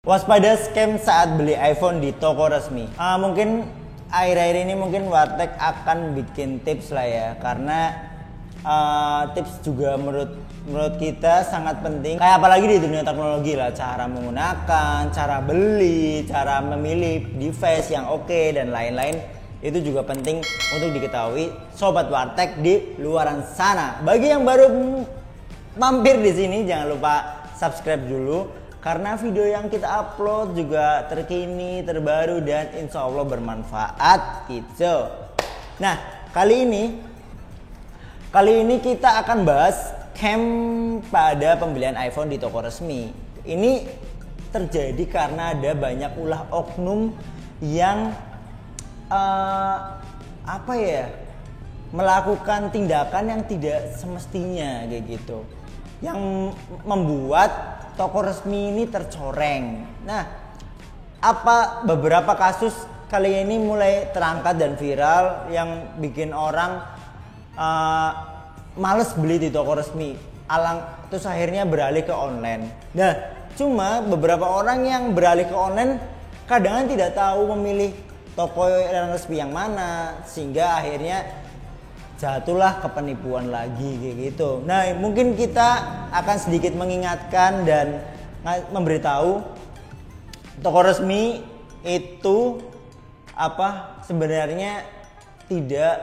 Waspada scam saat beli iPhone di toko resmi. Mungkin akhir-akhir ini mungkin Warteg akan bikin tips lah ya, karena tips juga menurut kita sangat penting. Kayak apalagi di dunia teknologi lah, cara menggunakan, cara beli, cara memilih device yang oke dan lain-lain itu juga penting untuk diketahui sobat Warteg di luaran sana. Bagi yang baru mampir di sini jangan lupa subscribe dulu, karena video yang kita upload juga terkini, terbaru, dan insya Allah bermanfaat gitu. Nah, kali ini kita akan bahas scam pada pembelian iPhone di toko resmi. Ini terjadi karena ada banyak ulah oknum yang melakukan tindakan yang tidak semestinya kayak gitu, yang membuat toko resmi ini tercoreng. Nah, beberapa kasus kali ini mulai terangkat dan viral yang bikin orang males beli di toko resmi, terus akhirnya beralih ke online. Nah, cuma beberapa orang yang beralih ke online kadang tidak tahu memilih toko yang resmi yang mana, sehingga akhirnya jatuhlah ke penipuan lagi kayak gitu. Nah, mungkin kita akan sedikit mengingatkan dan memberitahu toko resmi itu sebenarnya tidak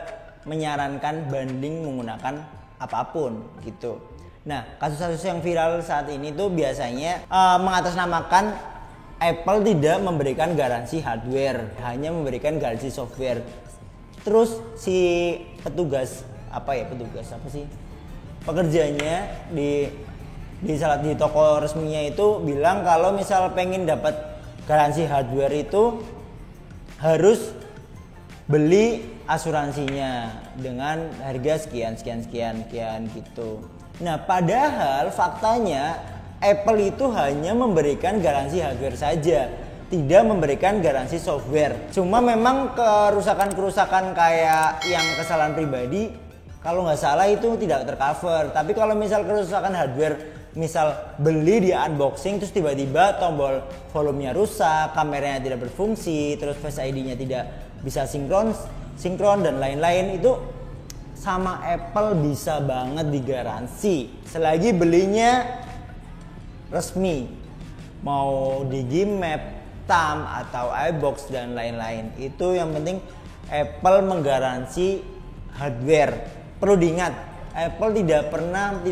menyarankan banding menggunakan apapun gitu. Nah, kasus-kasus yang viral saat ini tuh biasanya mengatasnamakan Apple tidak memberikan garansi hardware, hanya memberikan garansi software. Terus si pekerjanya di toko resminya itu bilang kalau misal pengen dapat garansi hardware itu harus beli asuransinya dengan harga sekian gitu. Nah, padahal faktanya Apple itu hanya memberikan garansi hardware saja, tidak memberikan garansi software. Cuma memang kerusakan kayak yang kesalahan pribadi, kalau nggak salah itu tidak tercover. Tapi kalau misal kerusakan hardware, misal beli di unboxing terus tiba-tiba tombol volumenya rusak, kameranya tidak berfungsi, terus Face ID-nya tidak bisa sinkron dan lain-lain, itu sama Apple bisa banget digaransi selagi belinya resmi, mau di Gmap, TAM atau iBox dan lain-lain. Itu yang penting Apple menggaransi hardware. Perlu diingat, Apple tidak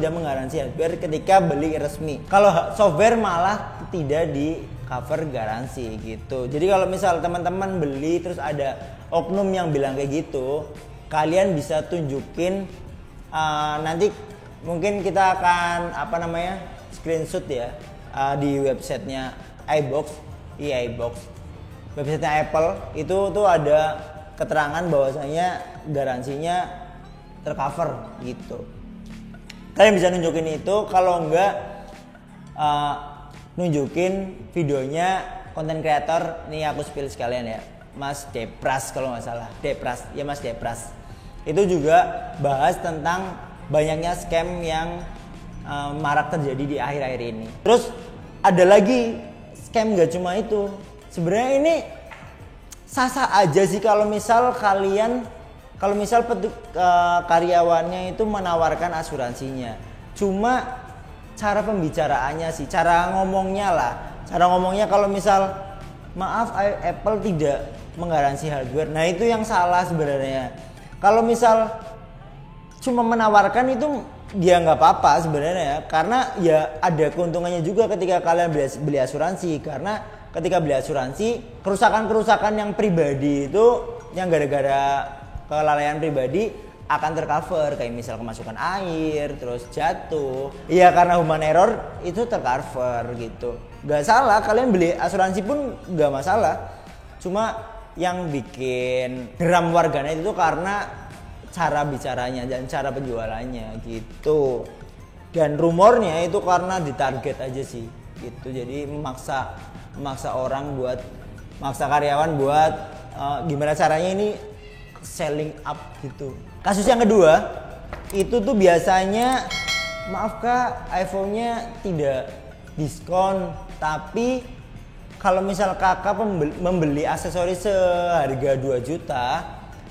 menggaransi hardware ketika beli resmi. Kalau software malah tidak di cover garansi gitu. Jadi kalau misal teman-teman beli terus ada oknum yang bilang kayak gitu, kalian bisa tunjukin, nanti mungkin kita akan screenshot ya di websitenya iBox, websitenya Apple itu tuh ada keterangan bahwasanya garansinya tercover gitu. Kalian bisa nunjukin itu, kalau enggak nunjukin videonya konten kreator, nih aku spill sekalian ya, Mas Depras kalau nggak salah, Mas Depras. Itu juga bahas tentang banyaknya scam yang marak terjadi di akhir-akhir ini. Terus ada lagi scam, gak cuma itu. Sebenarnya ini sah-sah aja sih kalau misal karyawannya itu menawarkan asuransinya. Cuma cara pembicaraannya sih, cara ngomongnya kalau misal maaf Apple tidak menggaransi hardware. Nah, itu yang salah sebenarnya. Kalau misal cuma menawarkan itu dia nggak apa-apa sebenarnya, karena ya ada keuntungannya juga ketika kalian beli asuransi, karena ketika beli asuransi kerusakan yang pribadi itu yang gara-gara kelalaian pribadi akan tercover, kayak misal kemasukan air terus jatuh ya karena human error, itu tercover gitu. Nggak salah kalian beli asuransi pun nggak masalah, cuma yang bikin geram warganet itu karena cara bicaranya dan cara penjualannya gitu. Dan rumornya itu karena ditarget aja sih gitu. Jadi memaksa karyawan buat gimana caranya ini selling up gitu. Kasus yang kedua itu tuh biasanya, maaf kak, iPhone-nya tidak diskon tapi kalau misal kakak membeli aksesoris seharga 2 juta,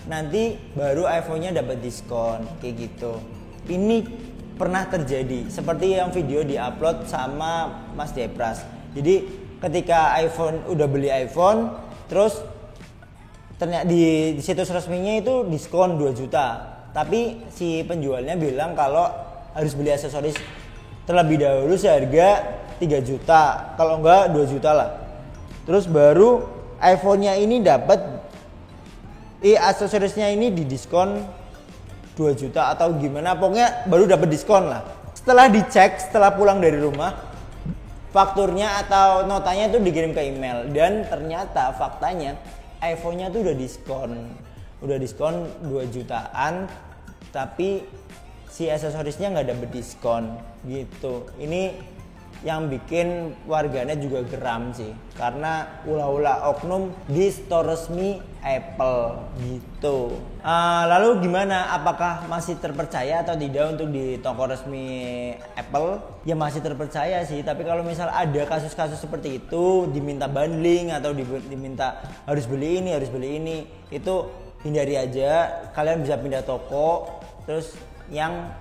nanti baru iPhone-nya dapat diskon kayak gitu. Ini pernah terjadi seperti yang video diupload sama Mas Depras. Jadi ketika udah beli iPhone, terus ternyata di situs resminya itu diskon 2 juta. Tapi si penjualnya bilang kalau harus beli aksesoris terlebih dahulu seharga 3 juta, kalau enggak 2 juta lah. Terus baru iPhone-nya ini dapat aksesorisnya ini di diskon 2 juta atau gimana, pokoknya baru dapat diskon lah. Setelah dicek, setelah pulang dari rumah, fakturnya atau notanya itu dikirim ke email dan ternyata faktanya iPhone-nya tuh udah diskon 2 jutaan, tapi si aksesorisnya nggak dapet diskon gitu. Ini yang bikin warganet juga geram sih, karena ulah-ulah oknum di store resmi Apple gitu. Lalu gimana? Apakah masih terpercaya atau tidak untuk di toko resmi Apple? Ya masih terpercaya sih, tapi kalau misal ada kasus-kasus seperti itu, diminta bundling atau diminta harus beli ini, itu hindari aja. Kalian bisa pindah toko, terus yang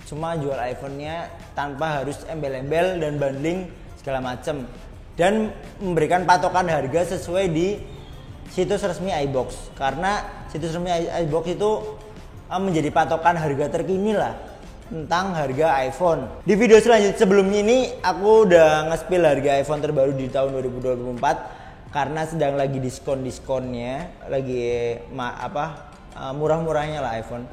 cuma jual iPhone-nya tanpa harus embel-embel dan bundling segala macem, dan memberikan patokan harga sesuai di situs resmi iBox, karena situs resmi iBox itu menjadi patokan harga terkini lah tentang harga iPhone. Di video selanjutnya sebelumnya ini aku udah nge-spill harga iPhone terbaru di tahun 2024 karena sedang lagi diskonnya, lagi murah-murahnya lah iPhone.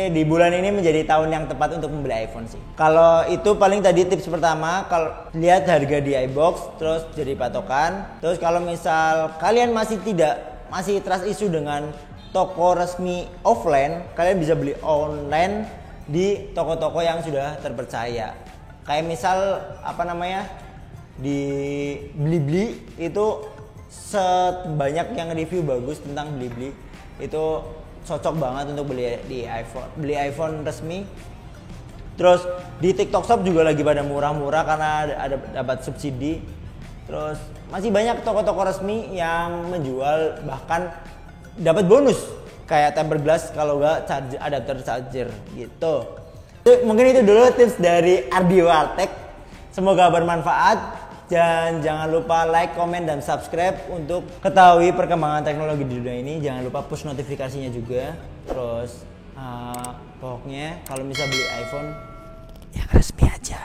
Di bulan ini menjadi tahun yang tepat untuk membeli iPhone sih. Kalau itu paling tadi tips pertama, kalau lihat harga di iBox terus jadi patokan. Terus kalau misal kalian masih trust issue dengan toko resmi offline, kalian bisa beli online di toko-toko yang sudah terpercaya. Kayak misal di Blibli itu sebanyak yang review bagus tentang Blibli itu cocok banget untuk beli iPhone resmi. Terus di TikTok Shop juga lagi pada murah-murah karena ada dapat subsidi. Terus masih banyak toko-toko resmi yang menjual bahkan dapat bonus kayak tempered glass kalau enggak adapter charger gitu. Mungkin itu dulu tips dari Ardi Wartech. Semoga bermanfaat. Dan jangan lupa like, comment, dan subscribe untuk ketahui perkembangan teknologi di dunia ini. Jangan lupa push notifikasinya juga. Terus pokoknya kalau bisa beli iPhone yang resmi aja.